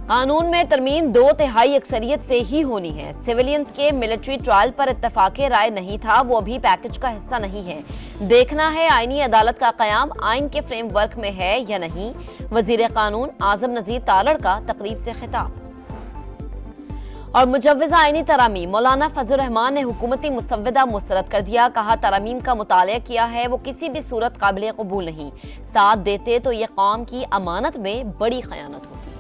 कानून में तरमीम 2/3 अक्सरियत से ही होनी है। सिविलियंस के मिलिट्री ट्रायल पर इत्तफाक़े राय नहीं था, वो अभी पैकेज का हिस्सा नहीं है। देखना है आईनी अदालत का क़याम आइन के फ्रेमवर्क में है या नहीं। वज़ीर कानून आज़म नज़ीर तालड़ का तकरीब से खिताब। और मुजव्वज़ा आईनी तरामीम मौलाना फजल रहमान ने हुकूमती मुसव्वदा मुस्तरद कर दिया। कहा तरामीम का मुतालिया किया है, वो किसी भी सूरत काबिल कबूल नहीं। साथ देते तो ये कौम की अमानत में बड़ी खयानत होती।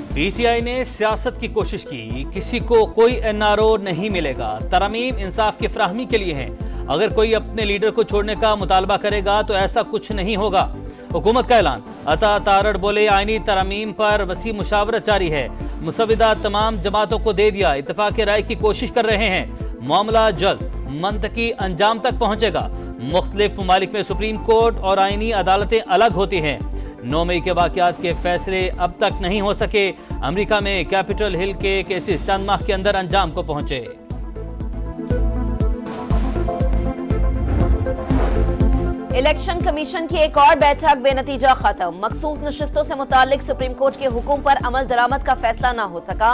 पीटीआई ने सियासत की कोशिश की, किसी को कोई एनआरओ नहीं मिलेगा। तरामीम इंसाफ की फराहमी के लिए है। अगर कोई अपने लीडर को छोड़ने का मुतालबा करेगा तो ऐसा कुछ नहीं होगा। हुकूमत का ऐलान। अता तारड़ बोले आईनी तरामीम पर वसी मुशावरत जारी है। मुसव्विदा तमाम जमातों को दे दिया। इत्तफाक़ राय की कोशिश कर रहे हैं। मामला जल्द मंतकी अंजाम तक पहुंचेगा। मुख्तलिफ ममालिक में सुप्रीम कोर्ट और आईनी अदालतें अलग होती हैं। 9 मई के वाक़यात के फैसले अब तक नहीं हो सके। अमेरिका में कैपिटल हिल के केसेस चंद माह के अंदर अंजाम को पहुंचे। इलेक्शन कमीशन की एक और बैठक बेनतीजा खत्म। मखसूस नशिस्तों से मुतालिक सुप्रीम कोर्ट के हुक्म पर अमल दरामद का फैसला न हो सका।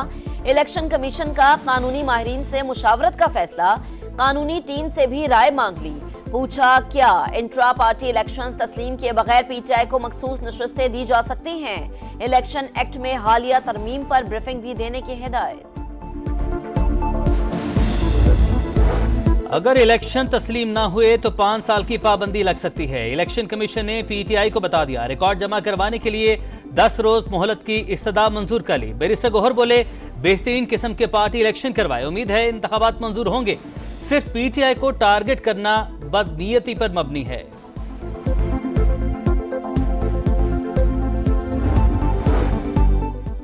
इलेक्शन कमीशन का कानूनी माहिरीन से मुशावरत का फैसला। कानूनी टीम से भी राय मांग ली। पूछा क्या इंट्रा पार्टी इलेक्शंस तस्लीम किए बगैर पीटीआई को मखसूस नशिस्तें दी जा सकती हैं। इलेक्शन एक्ट में हालिया तरमीम पर ब्रीफिंग भी देने की हिदायत। अगर इलेक्शन तस्लीम ना हुए तो 5 साल की पाबंदी लग सकती है। इलेक्शन कमीशन ने पीटीआई को बता दिया। रिकॉर्ड जमा करवाने के लिए 10 रोज मोहलत की इस्तदा मंजूर कर ली। बैरिस्टर गौहर बोले बेहतरीन किस्म के पार्टी इलेक्शन करवाए, उम्मीद है इंतखाबात मंजूर होंगे। सिर्फ पीटीआई को टारगेट करना बदनीयती पर मबनी है।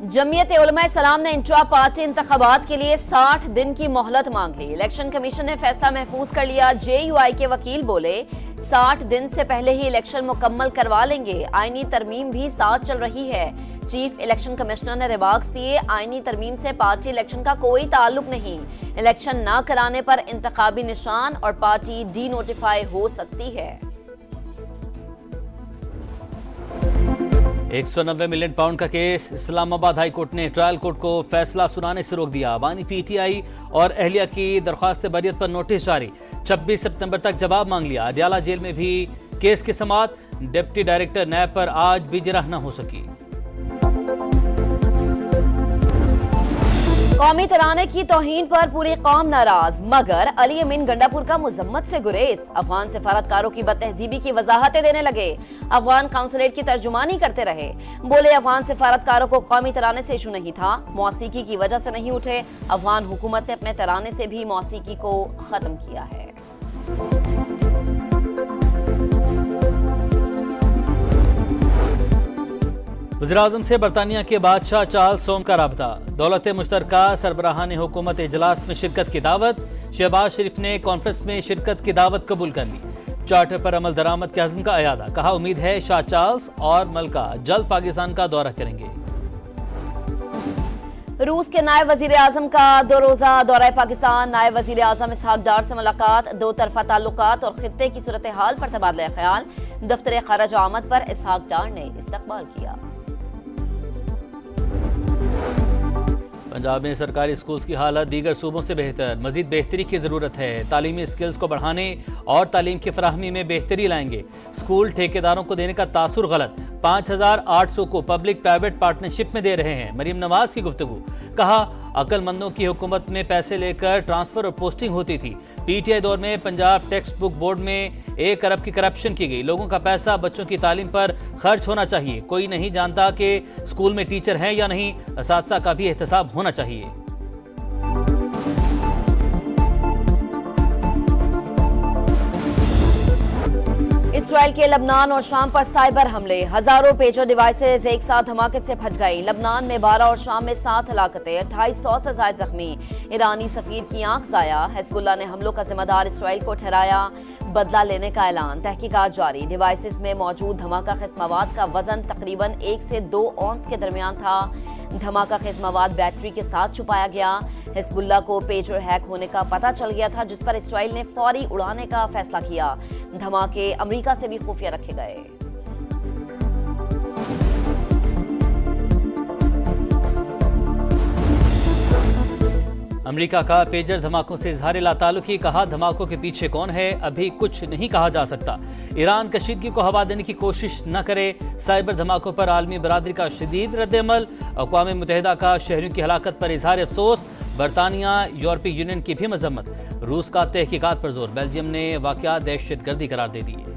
जमीयत उलमा इस्लाम ने इंट्रा पार्टी इंतखाबात के लिए 60 दिन की मोहलत मांग ली। इलेक्शन कमीशन ने फैसला महफूज कर लिया। जेयूआई के वकील बोले 60 दिन से पहले ही इलेक्शन मुकम्मल करवा लेंगे। आईनी तरमीम भी साथ चल रही है। चीफ इलेक्शन कमिश्नर ने रिमार्क्स दिए आईनी तरमीम से पार्टी इलेक्शन का कोई ताल्लुक नहीं। इलेक्शन न कराने पर इंतखाबी निशान और पार्टी डी नोटिफाई हो सकती है। 190 मिलियन पाउंड का केस। इस्लामाबाद हाई कोर्ट ने ट्रायल कोर्ट को फैसला सुनाने से रोक दिया। बानी पीटीआई और अहलिया की दरख्वास्त बरियत पर नोटिस जारी। 26 सितंबर तक जवाब मांग लिया। अडयाला जेल में भी केस की समाअत। डिप्टी डायरेक्टर नैब पर आज भी जिरह न हो सकी। कौमी तराने की तौहीन पर पूरी कौम नाराज, मगर अली अमीन गंडापुर का मुजम्मत से गुरेज। अफगान सिफारतकारों की बदतहजीबी की वजाहतें देने लगे। अफगान काउंसलेट की तर्जुमानी करते रहे। बोले अफगान सिफारतकारों को कौमी तराने से इशू नहीं था, मौसीकी की वजह से नहीं उठे। अफगान हुकूमत ने अपने तराने से भी मौसीकी को खत्म किया है। वज़ीर-ए-आज़म से बरतानिया के बादशाह चार्ल्स सोम का राबता। दौलत मुश्तरका सरबराहान हुकूमत इजलास में शिरकत की दावत। शहबाज शरीफ ने कॉन्फ्रेंस में शिरकत की दावत कबूल कर ली। चार्टर पर अमल दरामद के अज़्म का अयादा। कहा उम्मीद है शाह चार्ल्स और मलका जल्द पाकिस्तान का दौरा करेंगे। रूस के नायब वजीर आजम का 2 रोजा दौरा पाकिस्तान। नायब वजीर आजम इसहाक डार से मुलाकात। 2 तरफा ताल्लुकात और खित्ते की सूरत हाल पर तबादला ख्याल। दफ्तर खराज आमद पर इसहाक डार ने इस्तकबाल किया। पंजाब में सरकारी स्कूल्स की हालत दीगर सूबों से बेहतर। मजीद बेहतरी की जरूरत है। तालीमी स्किल्स को बढ़ाने और तालीम की फराहमी में बेहतरी लाएंगे। स्कूल ठेकेदारों को देने का तासुर गलत। 5800 को पब्लिक प्राइवेट पार्टनरशिप में दे रहे हैं। मरीम नवाज की गुफ्तगू। कहा अक्लमंदों की हुकूमत में पैसे लेकर ट्रांसफर और पोस्टिंग होती थी। पीटीआई दौर में पंजाब टेक्स्ट बुक बोर्ड में 1 अरब की करप्शन की गई। लोगों का पैसा बच्चों की तालीम पर खर्च होना चाहिए। कोई नहीं जानता कि स्कूल में टीचर हैं या नहीं। असातिज़ा का भी एहतसाब होना चाहिए। इसराइल के लबनान और शाम पर साइबर हमले। हजारों पेजर डिवाइसेज एक साथ धमाके से फट गई। लबनान में 12 और शाम में 7 हलाकतें। 2800 से ज्यादा जख्मी। ईरानी सफीर की आंख जाया। हिजबुल्लाह ने हमलों का जिम्मेदार इसराइल को ठहराया। बदला लेने का ऐलान। तहकीकात जारी। डिवाइसेज में मौजूद धमाका खेज मवाद का वजन तकरीबन 1 से 2 औंस के दरमियान था। धमाका खेज मवाद बैटरी के साथ छुपाया गया। हिजबुल्लाह को पेजर हैक होने का पता चल गया था, जिस पर इसराइल ने फौरी उड़ाने का फैसला किया। धमाके अमेरिका से भी खुफिया रखे गए। अमेरिका का पेजर धमाकों से इजहार लाताल्लुकी, कहा धमाकों के पीछे कौन है अभी कुछ नहीं कहा जा सकता। ईरान कशीदगी को हवा देने की कोशिश न करे। साइबर धमाकों पर आलमी बरादरी का शदीद रद्द-ए-अमल। अक़वाम मुत्तहिदा का शहरियों की हलाकत पर इजहार अफसोस। बरतानिया यूरोपीय यूनियन की भी मजम्मत। रूस का तहकीकात पर जोर। बेल्जियम ने वाक़या दहशतगर्दी करार दे दी है।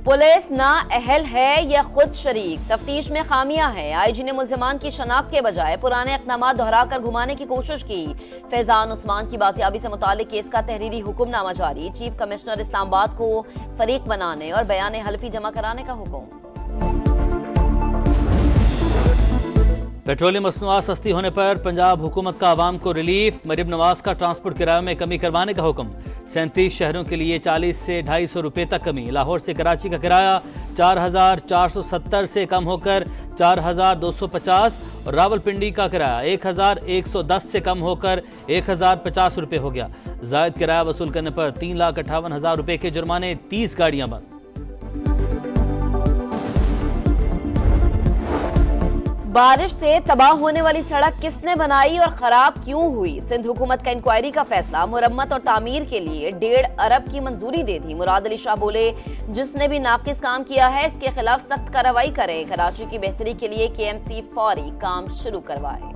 पुलिस ना अहल है या खुद शरीक, तफ्तीश में खामियां हैं। आईजी ने मुल्जिमान की शनाख्त के बजाय पुराने इक़दाम दोहराकर घुमाने की कोशिश की। फैजान उस्मान की बाजियाबी से मुताल्लिक केस का तहरीरी हुक्मनामा जारी। चीफ कमिश्नर इस्लामाबाद को फरीक बनाने और बयान हल्फी जमा कराने का हुक्म। पेट्रोलियम मसनूआत सस्ती होने पर पंजाब हुकूमत का आवाम को रिलीफ। मरीम नवाज का ट्रांसपोर्ट किराए में कमी करवाने का हुक्म। 37 शहरों के लिए 40 से 250 रुपये तक कमी। लाहौर से कराची का किराया 4470 से कम होकर 4250 और रावलपिंडी का किराया 1110 से कम होकर 1050 रुपये हो गया। जायद किराया वसूल करने पर 3,58,000 रुपये के जुर्माने। 30 गाड़ियां बंद। बारिश से तबाह होने वाली सड़क किसने बनाई और खराब क्यों हुई? सिंध हुकूमत का इंक्वायरी का फैसला। मुरम्मत और तामीर के लिए 1.5 अरब की मंजूरी दे दी। मुराद अली शाह बोले, जिसने भी नाकिस काम किया है इसके खिलाफ सख्त कार्रवाई करें। कराची की बेहतरी के लिए KMC फौरी काम शुरू करवाए।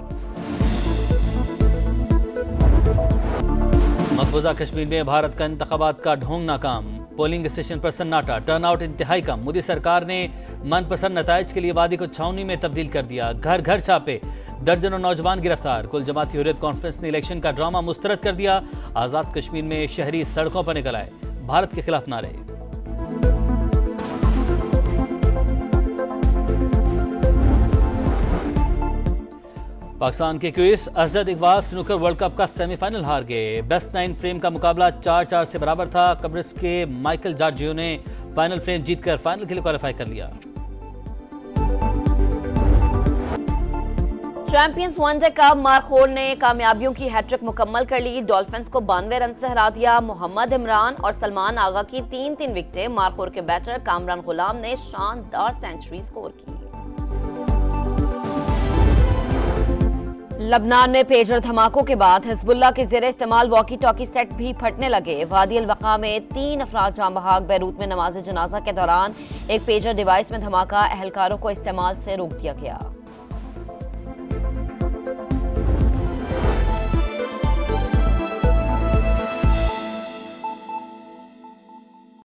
मकबूजा कश्मीर में भारत का इंतखाबात का ढोंग नाकाम। पोलिंग स्टेशन पर सन्नाटा, टर्नआउट इंतहाई कम। मोदी सरकार ने मनपसंद नताइज के लिए वादी को छावनी में तब्दील कर दिया। घर घर छापे, दर्जनों नौजवान गिरफ्तार। कुल जमाती हुर्रियत कॉन्फ्रेंस ने इलेक्शन का ड्रामा मुस्तरद कर दिया। आजाद कश्मीर में शहरी सड़कों पर निकल आए, भारत के खिलाफ नारे। पाकिस्तान के क्वीस अजहद इकबाल स्नूकर वर्ल्ड कप का सेमीफाइनल हार गए। बेस्ट 9 फ्रेम का मुकाबला 4-4 से बराबर था। कब्रिस के माइकल जॉर्जियो ने फाइनल फ्रेम जीतकर फाइनल के लिए क्वालिफाई कर लिया। चैंपियंस वनडे कप मारखोर ने कामयाबियों की हैट्रिक मुकम्मल कर ली। डॉल्फिन्स को 92 रन से हरा दिया। मोहम्मद इमरान और सलमान आगा की 3-3 विकेटें। मारखोर के बैटर कामरान गुलाम ने शानदार सेंचुरी स्कोर की। लबनान में पेजर धमाकों के बाद हिजबुल्लाह के ज़ेरे इस्तेमाल वॉकी टॉकी सेट भी फटने लगे। वादी अल वक़ा में 3 अफराद जाँ बहक। बैरूत में नमाज जनाजा के दौरान एक पेजर डिवाइस में धमाका, अहलकारों को इस्तेमाल से रोक दिया गया।